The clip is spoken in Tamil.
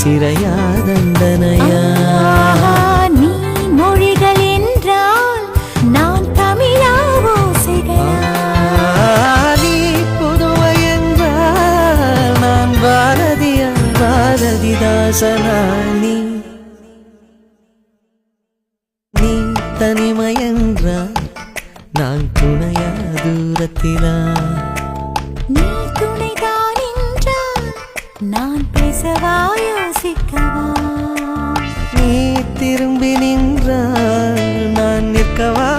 சிறையா தண்டனையா? நீ மொழிகள் என்றால் நான் தமிழா ஓசைகளா? நீ புதுவை என்றால் நான் பாரதியா பாரதிதாசனா? நீ தனிமை என்றால் நான் துணையா தூரத்திலா? நீ துணைதான் என்றால் நான் பேசவா யோசிக்கவா? நீ திரும்பி நின்றால் நான் நிற்கவா